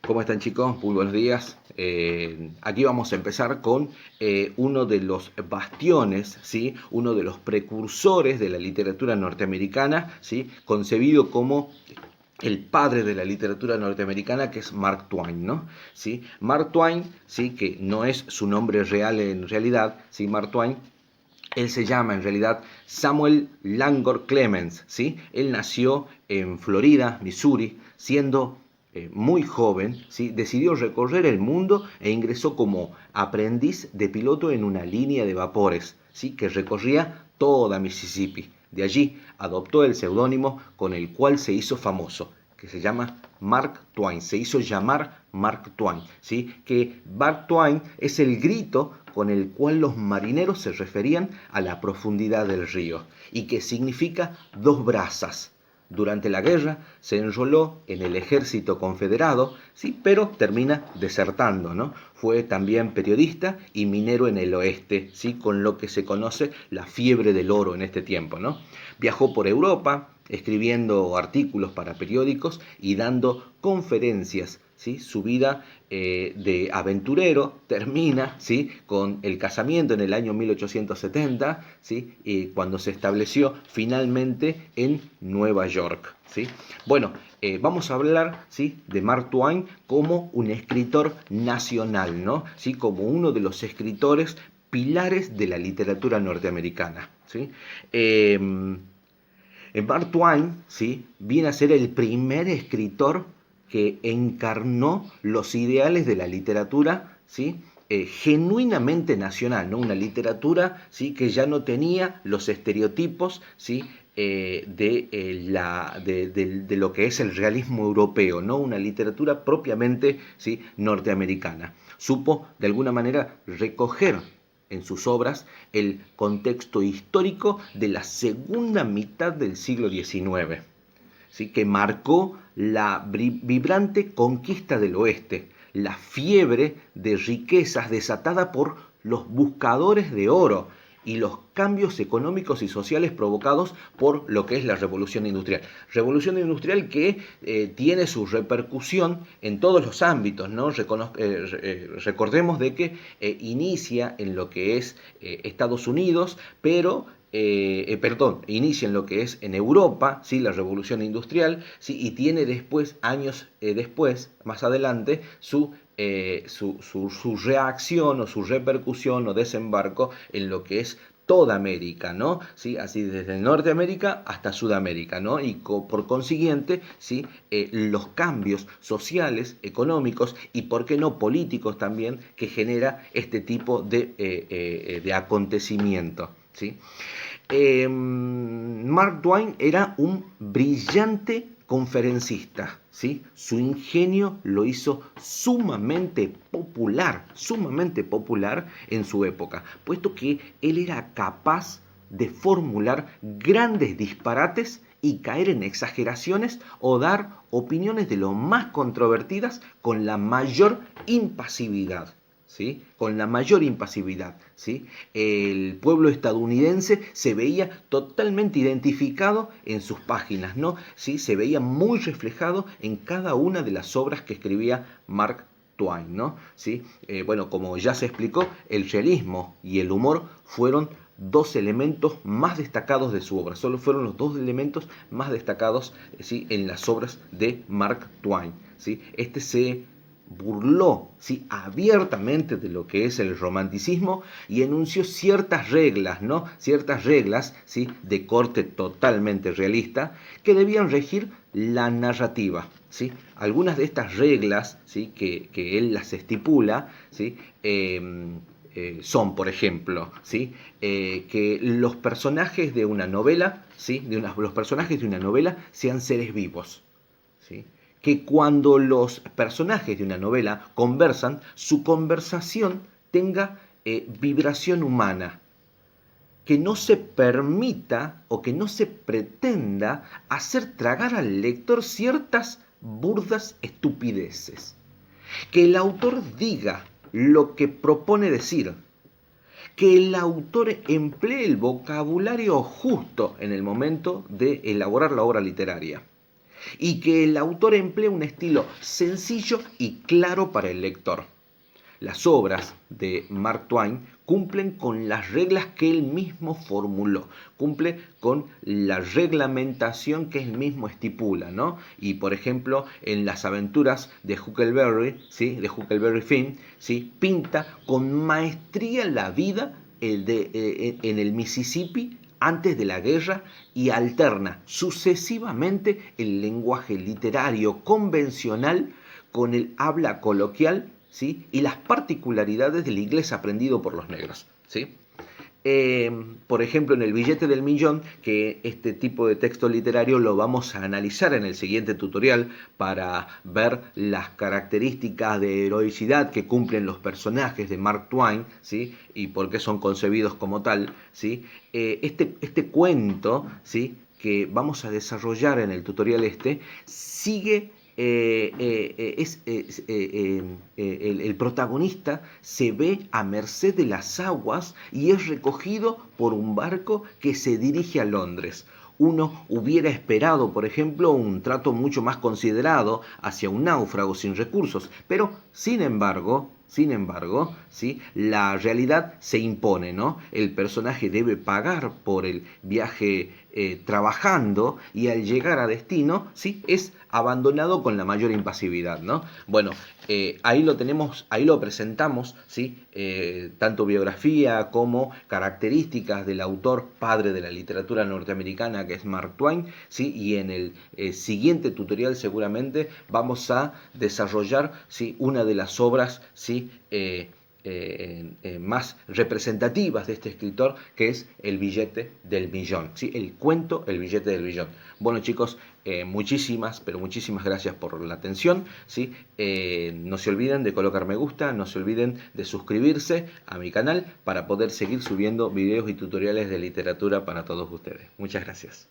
¿Cómo están, chicos? Muy buenos días. Aquí vamos a empezar con uno de los bastiones, ¿sí? Uno de los precursores de la literatura norteamericana, ¿sí? Concebido como el padre de la literatura norteamericana, que es Mark Twain, ¿no? ¿Sí? Mark Twain, ¿sí? Que no es su nombre real en realidad, ¿sí? Mark Twain, él se llama en realidad Samuel Langdon Clemens, ¿sí? Él nació en Florida, Missouri, siendo muy joven, ¿sí? Decidió recorrer el mundo e ingresó como aprendiz de piloto en una línea de vapores, ¿sí? Que recorría toda Mississippi. De allí adoptó el seudónimo con el cual se hizo famoso, que se llama Mark Twain. Se hizo llamar Mark Twain, ¿sí? Que Mark Twain es el grito con el cual los marineros se referían a la profundidad del río y que significa dos brazas. Durante la guerra se enroló en el ejército confederado, sí, pero termina desertando, ¿no? Fue también periodista y minero en el oeste, sí, con lo que se conoce la fiebre del oro en este tiempo, ¿no? Viajó por Europa, escribiendo artículos para periódicos y dando conferencias, ¿sí? Su vida de aventurero termina, ¿sí? Con el casamiento en el año 1870, ¿sí? Cuando se estableció finalmente en Nueva York, ¿sí? Bueno, vamos a hablar, ¿sí? De Mark Twain como un escritor nacional, ¿no? ¿Sí? Como uno de los escritores pilares de la literatura norteamericana, ¿sí? Mark Twain, ¿sí? Viene a ser el primer escritor que encarnó los ideales de la literatura, ¿sí? Genuinamente nacional, ¿no? Una literatura, ¿sí? Que ya no tenía los estereotipos, ¿sí? De lo que es el realismo europeo, ¿no? Una literatura propiamente, ¿sí? Norteamericana. Supo de alguna manera recoger en sus obras el contexto histórico de la segunda mitad del siglo XIX, ¿sí? Que marcó la vibrante conquista del oeste, la fiebre de riquezas desatada por los buscadores de oro y los cambios económicos y sociales provocados por lo que es la revolución industrial. Revolución industrial que tiene su repercusión en todos los ámbitos, ¿no? Recordemos de que inicia en lo que es Estados Unidos, pero inicia en lo que es en Europa, ¿sí? La revolución industrial, ¿sí? Y tiene después, años después, más adelante, su reacción o su repercusión o desembarco en lo que es toda América, ¿no? ¿Sí? Así desde Norteamérica hasta Sudamérica, ¿no? Y por consiguiente, ¿sí? Los cambios sociales, económicos y, por qué no, políticos también que genera este tipo de acontecimiento, ¿sí? Mark Twain era un brillante conferencista, ¿sí? Su ingenio lo hizo sumamente popular en su época, puesto que él era capaz de formular grandes disparates y caer en exageraciones o dar opiniones de lo más controvertidas con la mayor impasividad. ¿Sí? Con la mayor impasividad, ¿sí? El pueblo estadounidense se veía totalmente identificado en sus páginas, ¿no? ¿Sí? Se veía muy reflejado en cada una de las obras que escribía Mark Twain, ¿no? ¿Sí? Bueno, como ya se explicó, el realismo y el humor fueron dos elementos más destacados de su obra. Solo fueron los dos elementos más destacados, ¿sí? En las obras de Mark Twain, ¿sí? Este se burló, ¿sí? Abiertamente de lo que es el romanticismo y enunció ciertas reglas, ¿no? Ciertas reglas, ¿sí? De corte totalmente realista que debían regir la narrativa, ¿sí? Algunas de estas reglas, ¿sí? Que él las estipula, ¿sí? Son, por ejemplo, ¿sí? Que los personajes de una novela, ¿sí? Los personajes de una novela sean seres vivos, ¿sí? Que cuando los personajes de una novela conversan, su conversación tenga vibración humana, que no se permita o que no se pretenda hacer tragar al lector ciertas burdas estupideces, que el autor diga lo que propone decir, que el autor emplee el vocabulario justo en el momento de elaborar la obra literaria, y que el autor emplea un estilo sencillo y claro para el lector. Las obras de Mark Twain cumplen con las reglas que él mismo formuló, cumple con la reglamentación que él mismo estipula, ¿no? Y por ejemplo, en las aventuras de Huckleberry, ¿sí? De Huckleberry Finn, ¿sí? Pinta con maestría la vida en el Mississippi antes de la guerra y alterna sucesivamente el lenguaje literario convencional con el habla coloquial, ¿sí? Y las particularidades del inglés aprendido por los negros, ¿sí? Por ejemplo, en el billete del millón, que este tipo de texto literario lo vamos a analizar en el siguiente tutorial para ver las características de heroicidad que cumplen los personajes de Mark Twain, ¿sí? Y por qué son concebidos como tal, ¿sí? Este cuento, ¿sí? Que vamos a desarrollar en el tutorial sigue el protagonista se ve a merced de las aguas y es recogido por un barco que se dirige a Londres. Uno hubiera esperado, por ejemplo, un trato mucho más considerado hacia un náufrago sin recursos, pero sin embargo, ¿sí? La realidad se impone, ¿no? El personaje debe pagar por el viaje trabajando y al llegar a destino, ¿sí? Es abandonado con la mayor impasividad, ¿no? Bueno, ahí lo tenemos, ahí lo presentamos, ¿sí? Tanto biografía como características del autor padre de la literatura norteamericana que es Mark Twain, ¿sí? Y en el siguiente tutorial seguramente vamos a desarrollar, ¿sí? Una de las obras, ¿sí? Más representativas de este escritor, que es El billete del millón, ¿sí? El cuento El billete del millón. Bueno, chicos, muchísimas, pero muchísimas gracias por la atención, ¿sí? No se olviden de colocar me gusta, no se olviden de suscribirse a mi canal para poder seguir subiendo videos y tutoriales de literatura para todos ustedes. Muchas gracias.